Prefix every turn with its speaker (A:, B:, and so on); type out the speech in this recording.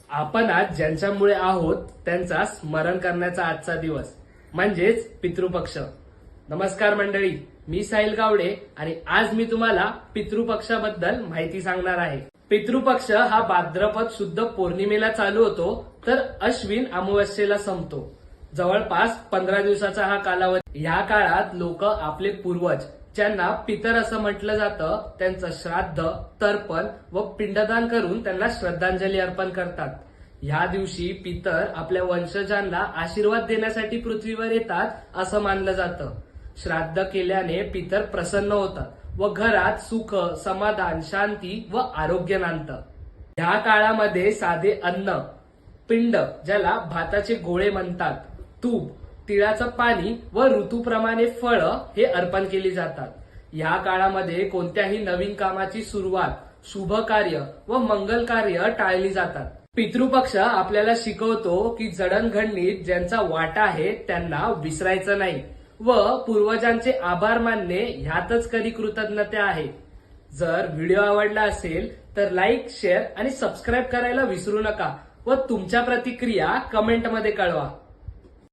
A: आपण आज ज्यांच्यामुळे आहोत त्यांचा स्मरण करण्याचा आजचा दिवस म्हणजेच पितृपक्ष. नमस्कार मंडळी, मी साहिल गावडे आणि आज मी तुम्हाला पितृपक्षाबद्दल माहिती सांगणार आहे. पितृपक्ष हा भाद्रपद शुद्ध पौर्णिमेला चालू होतो तर अश्विन अमावस्येला संपतो. जवळपास 15 दिवसाचा हा कालावधी. या काळात लोक आपले पूर्वज ज्यांना पितर असं म्हटलं जातं त्यांचं श्राद्ध, तर्पण व पिंडदान करून त्यांना श्रद्धांजली अर्पण करतात. ह्या दिवशी पितर आपल्या वंशजांना आशीर्वाद देण्यासाठी पृथ्वीवर येतात असं मानलं जातं. श्राद्ध केल्याने पितर प्रसन्न होतात व घरात सुख, समाधान, शांती व आरोग्य नांदतं. ह्या काळामध्ये साधे अन्न, पिंड ज्याला भाताचे गोळे म्हणतात, तूप, तिळाचं पाणी व ऋतूप्रमाणे फळं हे अर्पण केली जातात. या काळामध्ये कोणत्याही नवीन कामाची सुरुवात, शुभ कार्य व मंगल कार्य टाळली जातात. पितृपक्ष आपल्याला शिकवतो की जडणघडणीत ज्यांचा वाटा आहे त्यांना विसरायचं नाही व पूर्वजांचे आभार मानणे ह्यातच खरी कृतज्ञता आहे. जर व्हिडिओ आवडला असेल तर लाईक, शेअर आणि सबस्क्राईब करायला विसरू नका व तुमच्या प्रतिक्रिया कमेंटमध्ये कळवा.